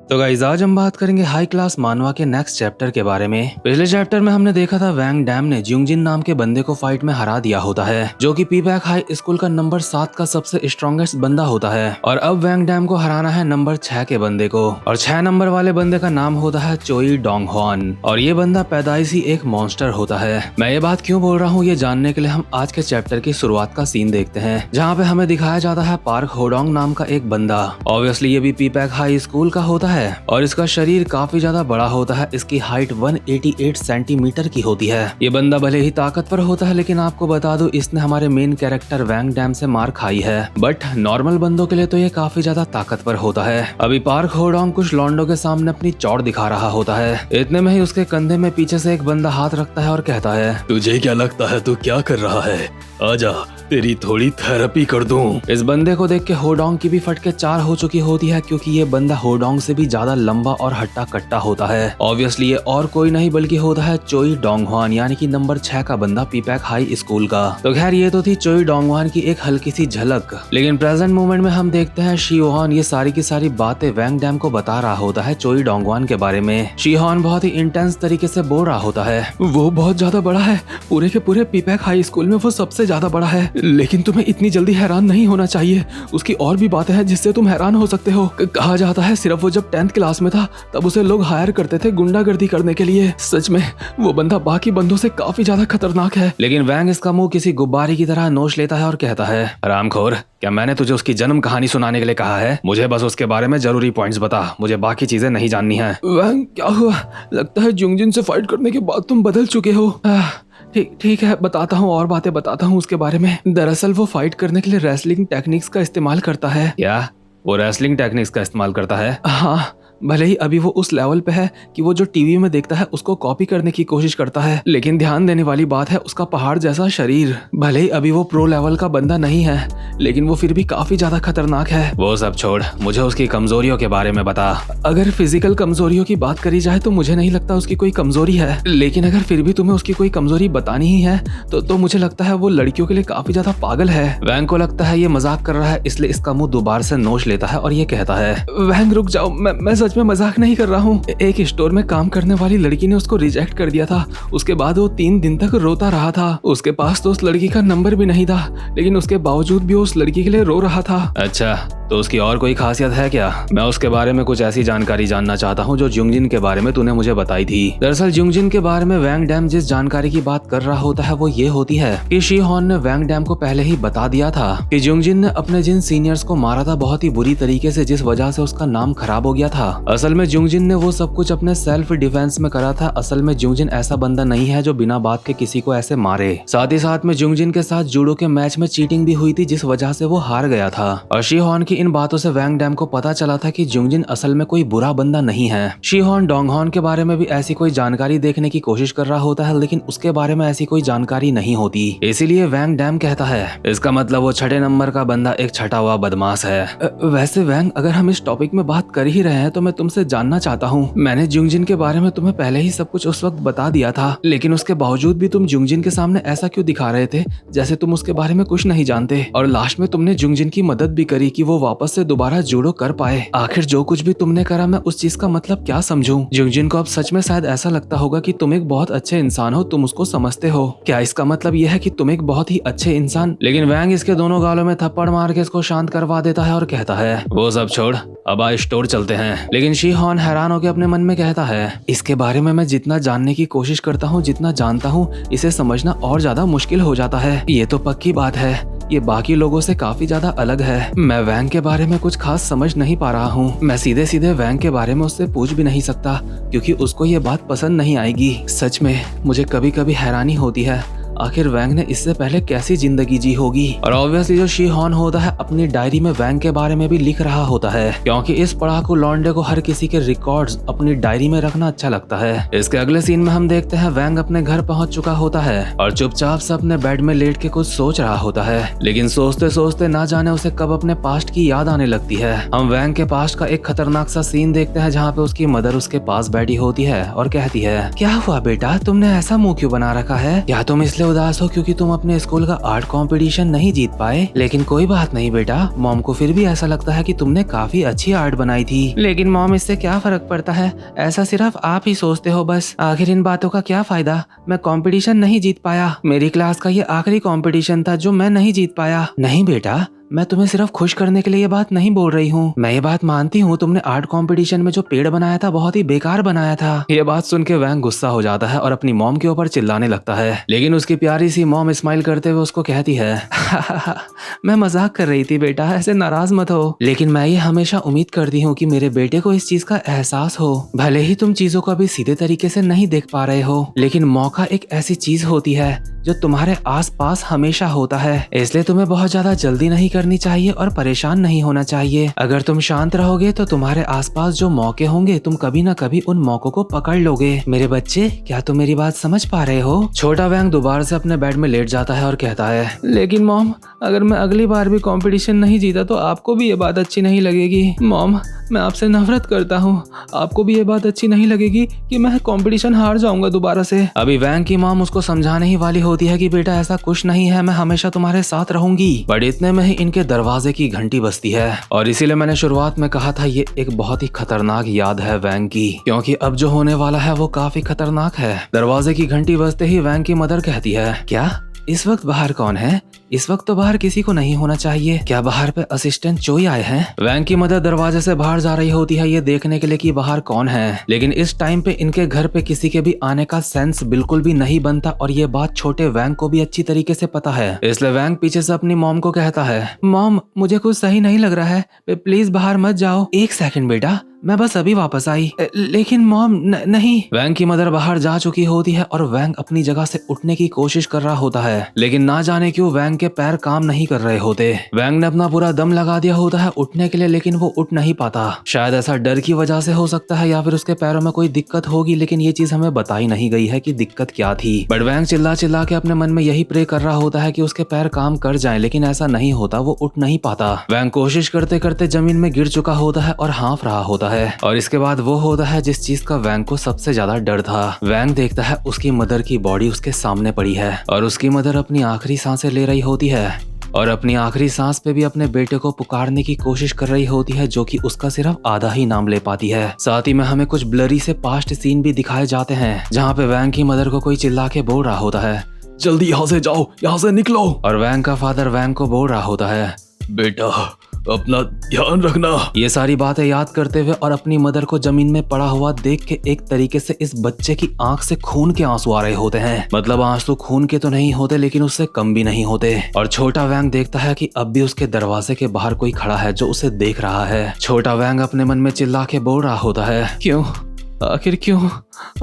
तो गाइस आज हम बात करेंगे हाई क्लास मानवा के नेक्स्ट चैप्टर के बारे में। पिछले चैप्टर में हमने देखा था वैंग डैम ने ज्यूंगजिन नाम के बंदे को फाइट में हरा दिया होता है, जो कि पीपैक हाई स्कूल का नंबर 7 का सबसे स्ट्रॉन्गेस्ट बंदा होता है। और अब वैंग डैम को हराना है नंबर 6 के बंदे को, और 6 नंबर वाले बंदे का नाम होता है चोई डोंगह्वान, और ये बंदा पैदाइशी एक मॉन्स्टर होता है। मैं ये बात क्यों बोल रहा हूँ ये जानने के लिए हम आज के चैप्टर की शुरुआत का सीन देखते हैं, जहाँ पे हमें दिखाया जाता है पार्क होडोंग नाम का एक बंदा। ऑब्वियसली ये भी पीपैक हाई स्कूल का होता है और इसका शरीर काफी ज्यादा बड़ा होता है। इसकी हाइट 188 सेंटीमीटर की होती है। ये बंदा भले ही ताकतवर होता है, लेकिन आपको बता दूं इसने हमारे मेन कैरेक्टर वैंग डैम से मार खाई है। बट नॉर्मल बंदों के लिए तो ये काफी ज्यादा ताकतवर होता है। अभी पार्क होडोंग कुछ लॉन्डो के सामने अपनी चौड़ दिखा रहा होता है। इतने में ही उसके कंधे में पीछे से एक बंदा हाथ रखता है और कहता है, तुझे क्या लगता है तू क्या कर रहा है? आजा तेरी थोड़ी थेरेपी कर दूं। इस बंदे को देख के होडोंग की भी फटके 4 हो चुकी होती है, क्योंकि ये बंदा होडोंग से भी ज्यादा लंबा और हट्टा कट्टा होता है। ऑब्वियसली ये और कोई नहीं बल्कि होता है चोई डोंगह्वान, यानी कि नंबर 6 का बंदा पीपैक हाई स्कूल का। तो खैर ये तो थी चोई डोंगह्वान की एक हल्की सी झलक, लेकिन प्रेजेंट मोमेंट में हम देखते हैं शीहोन ये सारी की सारी बातें वैंग डैम को बता रहा होता है चोई डोंगह्वान के बारे में। शीहोन बहुत ही इंटेंस तरीके से बोल रहा होता है, वो बहुत ज्यादा बड़ा है, पूरे के पूरे पीपैक हाई स्कूल में वो सबसे ज्यादा बड़ा है, लेकिन तुम्हें इतनी जल्दी हैरान नहीं होना चाहिए। उसकी और भी बातें हैं जिससे तुम हैरान हो सकते हो। कहा जाता है सिर्फ वो जब 10th क्लास में था तब उसे लोग हायर करते थे गुंडागर्दी करने के लिए। सच में वो बंदा बाकी बंदों से काफी ज्यादा खतरनाक है। लेकिन वैंग इसका मुंह किसी गुब्बारे की तरह नोच लेता है और कहता है, हरामखोर, क्या मैंने तुझे उसकी जन्म कहानी सुनाने के लिए कहा है? मुझे बस उसके बारे में जरूरी पॉइंट्स बता, मुझे बाकी चीजें नहीं जाननी है। वैंग क्या हुआ? लगता है ज्यूंगजिन से फाइट करने के बाद तुम बदल चुके हो। ठीक है, बताता हूँ और बातें बताता हूँ उसके बारे में। दरअसल वो फाइट करने के लिए रेसलिंग टेक्निक्स का इस्तेमाल करता है। क्या वो रेसलिंग टेक्निक्स का इस्तेमाल करता है? हाँ, भले ही अभी वो उस लेवल पे है कि वो जो टीवी में देखता है उसको कॉपी करने की कोशिश करता है, लेकिन ध्यान देने वाली बात है उसका पहाड़ जैसा शरीर। भले ही अभी वो प्रो लेवल का बंदा नहीं है, लेकिन वो फिर भी काफी ज्यादा खतरनाक है। वो सब छोड़, मुझे उसकी कमजोरियों के बारे में बता। अगर फिजिकल कमजोरियों की बात करी जाए तो मुझे नहीं लगता उसकी कोई कमजोरी है, लेकिन अगर फिर भी तुम्हें उसकी कोई कमजोरी बतानी ही है तो मुझे लगता है वो लड़कियों के लिए काफी ज्यादा पागल है। वैंग को लगता है ये मजाक कर रहा है, इसलिए इसका मुंह दोबारा से नोच लेता है और ये कहता है, वैंग रुक जाओ, मैं सच में मजाक नहीं कर रहा हूँ। एक स्टोर में काम करने वाली लड़की ने उसको रिजेक्ट कर दिया था। उसके बाद वो 3 दिन तक रोता रहा था। उसके पास तो उस लड़की का नंबर भी नहीं था, लेकिन उसके बावजूद भी वो उस लड़की के लिए रो रहा था। अच्छा, तो उसकी और कोई खासियत है क्या? मैं उसके बारे में कुछ ऐसी जानकारी जानना चाहता हूँ जो ज्यूंगजिन के बारे में तूने मुझे बताई थी। दरअसल ज्यूंगजिन के बारे में वैंग डैम जिस जानकारी की बात कर रहा होता है वो ये होती है कि शीहोन ने वैंग डैम को पहले ही बता दिया था कि ज्यूंगजिन ने अपने जिन सीनियर्स को मारा था बहुत ही बुरी तरीके से, जिस वजह से उसका नाम खराब हो गया था। असल में ज्यूंगजिन ने वो सब कुछ अपने सेल्फ डिफेंस में करा था। असल में ज्यूंगजिन ऐसा बंदा नहीं है जो बिना बात के किसी को ऐसे मारे। साथ ही साथ में ज्यूंगजिन के साथ जूडो के मैच में चीटिंग भी हुई थी, जिस वजह से वो हार गया था। और शीहोन की इन बातों से वैंग डैम को पता चला था कि ज्यूंगजिन असल में कोई बुरा बंदा नहीं है। शीहोन डोंगह्वान के बारे में भी ऐसी कोई जानकारी देखने की कोशिश कर रहा होता है, लेकिन उसके बारे में ऐसी कोई जानकारी नहीं होती। इसीलिए वैंग डैम कहता है, इसका मतलब वो 6 नंबर का बंदा एक छटा हुआ बदमाश है। वैसे वैंग, अगर हम इस टॉपिक में बात कर ही रहे हैं तो मैं तुमसे जानना चाहता हूँ, मैंने ज्यूंगजिन के बारे में तुम्हें पहले ही सब कुछ उस वक्त बता दिया था, लेकिन उसके बावजूद भी तुम ज्यूंगजिन के सामने ऐसा क्यों दिखा रहे थे जैसे तुम उसके बारे में कुछ नहीं जानते? और लास्ट में तुमने ज्यूंगजिन की मदद भी करी कि वो वापस से दोबारा जूडो कर पाए। आखिर जो कुछ भी तुमने करा, मैं उस चीज का मतलब क्या समझूं? ज्यूंगजिन को अब सच में शायद ऐसा लगता होगा कि तुम एक बहुत अच्छे इंसान हो, तुम उसको समझते हो। क्या इसका मतलब यह है कि तुम एक बहुत ही अच्छे इंसान? लेकिन वैंग इसके दोनों गालों में थप्पड़ मार के इसको शांत करवा देता है और कहता है, वो सब छोड़, अब आ स्टोर चलते हैं। लेकिन शीहोन हैरान होकर अपने मन में कहता है, इसके बारे में मैं जितना जानने की कोशिश करता हूँ, जितना जानता हूँ, इसे समझना और ज्यादा मुश्किल हो जाता है। ये तो पक्की बात है, ये बाकी लोगों से काफी ज्यादा अलग है। मैं वैंग के बारे में कुछ खास समझ नहीं पा रहा हूँ। मैं सीधे सीधे वैंग के बारे में उससे पूछ भी नहीं सकता, क्योंकि उसको ये बात पसंद नहीं आएगी। सच में मुझे कभी कभी हैरानी होती है, आखिर वैंग ने इससे पहले कैसी जिंदगी जी होगी। और ऑब्वियसली जो शीहोन होता है अपनी डायरी में वैंग के बारे में भी लिख रहा होता है, क्योंकि इस पढ़ाकू लौंडे को हर किसी के रिकॉर्ड्स अपनी डायरी में रखना अच्छा लगता है। इसके अगले सीन में हम देखते हैं वैंग अपने घर पहुंच चुका होता है और चुपचाप से अपने बेड में लेट के कुछ सोच रहा होता है, लेकिन सोचते सोचते ना जाने उसे कब अपने पास्ट की याद आने लगती है। हम वैंग के पास्ट का एक खतरनाक सा सीन देखते हैं जहाँ पे उसकी मदर उसके पास बैठी होती है और कहती है, क्या हुआ बेटा, तुमने ऐसा मुंह क्यों बना रखा है? क्या तुम इसलिए ऐसे उदास हो क्योंकि तुम अपने स्कूल का आर्ट कंपटीशन नहीं जीत पाए। लेकिन कोई बात नहीं बेटा, मॉम को फिर भी ऐसा लगता है कि तुमने काफी अच्छी आर्ट बनाई थी। लेकिन मॉम, इससे क्या फर्क पड़ता है, ऐसा सिर्फ आप ही सोचते हो बस। आखिर इन बातों का क्या फायदा, मैं कंपटीशन नहीं जीत पाया। मेरी क्लास का ये आखिरी कंपटीशन था जो मैं नहीं जीत पाया। नहीं बेटा, मैं तुम्हें सिर्फ खुश करने के लिए ये बात नहीं बोल रही हूँ। मैं ये बात मानती हूँ तुमने आर्ट कंपटीशन में जो पेड़ बनाया था बहुत ही बेकार बनाया था। ये बात सुन के वैंग गुस्सा हो जाता है और अपनी मॉम के ऊपर चिल्लाने लगता है। लेकिन उसकी प्यारी सी मॉम स्माइल करते हुए उसको कहती है, मैं मजाक कर रही थी बेटा, ऐसे नाराज मत हो। लेकिन मैं ये हमेशा उम्मीद करती हूँ कि मेरे बेटे को इस चीज का एहसास हो। भले ही तुम चीजों को अभी सीधे तरीके से नहीं देख पा रहे हो, लेकिन मौका एक ऐसी चीज होती है जो तुम्हारे आसपास हमेशा होता है। इसलिए तुम्हें बहुत ज्यादा जल्दी नहीं करनी चाहिए और परेशान नहीं होना चाहिए। अगर तुम शांत रहोगे तो तुम्हारे आसपास जो मौके होंगे तुम कभी ना कभी उन मौकों को पकड़ लोगे। मेरे बच्चे, क्या तुम मेरी बात समझ पा रहे हो? छोटा वैंग दोबारा से अपने बेड में लेट जाता है और कहता है, लेकिन मॉम, अगर मैं अगली बार भी कंपटीशन नहीं जीता तो आपको भी ये बात अच्छी नहीं लगेगी। मॉम, मैं आपसे नफरत करता हूँ। आपको भी ये बात अच्छी नहीं लगेगी कि मैं कंपटीशन हार जाऊंगा दोबारा से। अभी वैंग की मॉम उसको समझाने ही वाली होती है कि बेटा ऐसा कुछ नहीं है, मैं हमेशा तुम्हारे साथ रहूंगी। बट इतने में ही इनके दरवाजे की घंटी बजती है और इसीलिए मैंने शुरुआत में कहा था ये एक बहुत ही खतरनाक याद है वैंग की, क्योंकि अब जो होने वाला है वो काफी खतरनाक है। दरवाजे की घंटी बजते ही वैंग की मदर कहती है, क्या इस वक्त बाहर कौन है? इस वक्त तो बाहर किसी को नहीं होना चाहिए। क्या बाहर पे असिस्टेंट चोई आए हैं? वैंग की मदर दरवाजे से बाहर जा रही होती है ये देखने के लिए कि बाहर कौन है। लेकिन इस टाइम पे इनके घर पे किसी के भी आने का सेंस बिल्कुल भी नहीं बनता और ये बात छोटे वैंग को भी अच्छी तरीके से पता है। इसलिए वैंग पीछे से अपनी मॉम को कहता है, मॉम, मुझे कुछ सही नहीं लग रहा है, प्लीज बाहर मत जाओ। एक सेकंड बेटा, मैं बस अभी वापस आई। लेकिन मॉम, नहीं। वैंग की मदर बाहर जा चुकी होती है और वैंग अपनी जगह से उठने की कोशिश कर रहा होता है, लेकिन ना जाने क्यों वैंग के पैर काम नहीं कर रहे होते। वैंग ने अपना पूरा दम लगा दिया होता है उठने के लिए, लेकिन वो उठ नहीं पाता। शायद ऐसा डर की वजह से हो सकता है या फिर उसके पैरों में कोई दिक्कत होगी, लेकिन ये चीज हमें बताई नहीं गई है कि दिक्कत क्या थी। बट वैंग चिल्ला चिल्ला के अपने मन में यही प्रे कर रहा होता है कि उसके पैर काम कर जाएं, लेकिन ऐसा नहीं होता, वो उठ नहीं पाता। वैंग कोशिश करते करते जमीन में गिर चुका होता है और हाँफ रहा होता है। और इसके बाद वो होता है जिस चीज का वैंग को सबसे ज्यादा डर था। वैंग देखता है उसकी मदर की बॉडी उसके सामने पड़ी है और उसकी मदर अपनी आखिरी सांसें ले रही होती है और अपनी आखिरी सांस पे भी अपने बेटे को पुकारने की कोशिश कर रही होती है, जो कि उसका सिर्फ आधा ही नाम ले पाती है। साथ ही में हमें कुछ ब्लरी से पास्ट सीन भी दिखाए जाते हैं जहाँ पे वैंग की मदर को कोई चिल्ला के बोल रहा होता है, जल्दी यहाँ से जाओ, यहाँ से निकलो। और वैंग का फादर वैंग को बोल रहा होता है, बेटा अपना ध्यान रखना। ये सारी बातें याद करते हुए और अपनी मदर को जमीन में पड़ा हुआ देख के एक तरीके से इस बच्चे की आंख से खून के आंसू आ रहे होते हैं। मतलब आंसू खून के तो नहीं होते, लेकिन उससे कम भी नहीं होते। और छोटा वैंग देखता है कि अब भी उसके दरवाजे के बाहर कोई खड़ा है जो उसे देख रहा है। छोटा वैंग अपने मन में चिल्ला के बोल रहा होता है, क्यों, आखिर क्यों,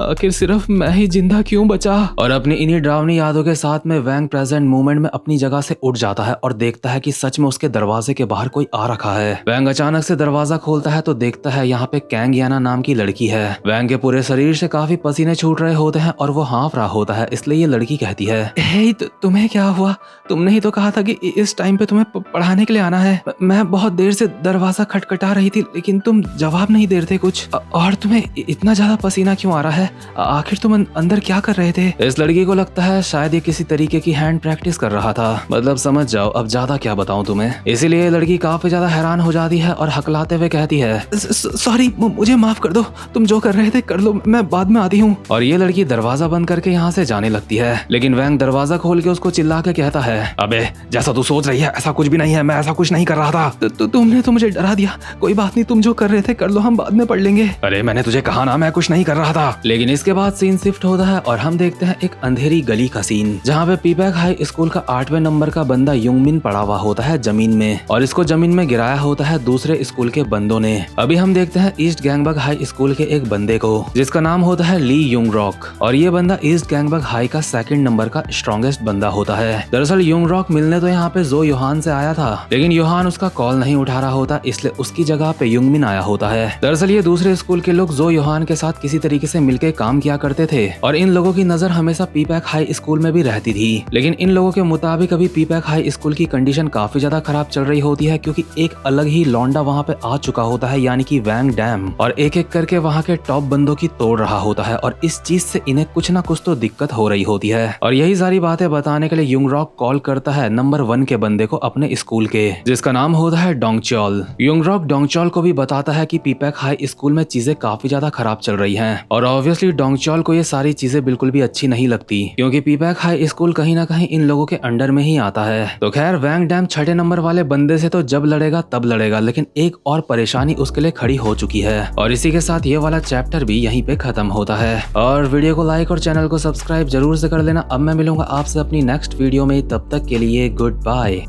आखिर सिर्फ मैं ही जिंदा क्यों बचा? और अपनी इन्हीं डरावनी यादों के साथ में वैंग प्रेजेंट मोमेंट में अपनी जगह से उठ जाता है और देखता है कि सच में उसके दरवाजे के बाहर कोई आ रखा है। वैंग अचानक से दरवाजा खोलता है तो देखता है यहाँ पे कैंग याना नाम की लड़की है। वैंग के पूरे शरीर से काफी पसीने छूट रहे होते हैं और वो हाँफ रहा होता है। इसलिए ये लड़की कहती है, हे, तुम्हें क्या हुआ? तुमने ही तो कहा था कि इस टाइम पे तुम्हें पढ़ाने के लिए आना है। मैं बहुत देर से दरवाजा खटखटा रही थी, लेकिन तुम जवाब नहीं दे रहे थे कुछ। और तुम्हें इतना ज्यादा पसीना क्यों आ रहा है? आखिर तुम अंदर क्या कर रहे थे? इस लड़की को लगता है शायद ये किसी तरीके की हैंड प्रैक्टिस कर रहा था। मतलब समझ जाओ, अब ज्यादा क्या बताऊं तुम्हें। इसीलिए लड़की काफी ज्यादा हैरान हो जाती है और हकलाते हुए कहती है, सॉरी, मुझे माफ कर दो, तुम जो कर रहे थे कर लो, मैं बाद में आती हूँ। और ये लड़की दरवाजा बंद करके यहाँ से जाने लगती है, लेकिन वैंग दरवाजा खोल के उसको चिल्ला के कहता है, अबे जैसा तू सोच रही है ऐसा कुछ भी नहीं है, मैं ऐसा कुछ नहीं कर रहा था। तुमने तो मुझे डरा दिया। कोई बात नहीं, तुम जो कर रहे थे कर लो, हम बाद में पढ़ लेंगे। अरे मैंने तुझे कहा ना मैं कुछ नहीं कर रहा था। लेकिन इसके बाद सीन शिफ्ट होता है और हम देखते हैं एक अंधेरी गली का सीन, जहाँ पे पीपैक हाई स्कूल का 8वें नंबर का बंदा युंगमिन पड़ा हुआ होता है जमीन में, और इसको जमीन में गिराया होता है दूसरे स्कूल के बंदों ने। अभी हम देखते हैं ईस्ट गैंगबक हाई स्कूल के एक बंदे को, जिसका नाम होता है ली युंग रॉक, और ये बंदा ईस्ट गैंगबक हाई का 2nd नंबर का स्ट्रॉन्गेस्ट बंदा होता है। दरअसल युंग रॉक मिलने तो यहाँ पे जो योहान से आया था, लेकिन योहान उसका कॉल नहीं उठा रहा होता, इसलिए उसकी जगह पे युंगमिन आया होता है। दरअसल ये दूसरे स्कूल के लोग जो योहान के साथ किसी तरीके से मिलकर काम किया करते थे और इन लोगों की नजर हमेशा पीपैक हाई स्कूल में भी रहती थी। लेकिन इन लोगों के मुताबिक अभी पीपैक हाई स्कूल की कंडीशन काफी ज्यादा खराब चल रही होती है, क्योंकि एक अलग ही लौंडा वहाँ पे आ चुका होता है, यानी कि वैंग डैम, और एक एक करके वहाँ के टॉप बंदों की तोड़ रहा होता है और इस चीज से इन्हें कुछ ना कुछ तो दिक्कत हो रही होती है। और यही सारी बातें बताने के लिए युंगरॉक कॉल करता है नंबर 1 के बंदे को अपने स्कूल के, जिसका नाम होता है डोंगचॉल। युंगरॉक डोंगचॉल को भी बताता है कि पीपैक हाई स्कूल में चीजें काफी ज्यादा खराब चल रही हैं और ऑब्वियसली डोंगचॉल को ये सारी चीजें बिल्कुल भी अच्छी नहीं लगती, क्योंकि पीपैक हाई स्कूल कहीं ना कहीं इन लोगों के अंडर में ही आता है। तो खैर वैंग डैम 6 नंबर वाले बंदे से तो जब लड़ेगा तब लड़ेगा, लेकिन एक और परेशानी उसके लिए खड़ी हो चुकी है। और इसी के साथ ये वाला चैप्टर भी यहीं पे खत्म होता है। और वीडियो को लाइक और चैनल को सब्सक्राइब जरूर से कर लेना। अब मैं मिलूंगा आपसे अपनी नेक्स्ट वीडियो में, तब तक के लिए गुड बाय।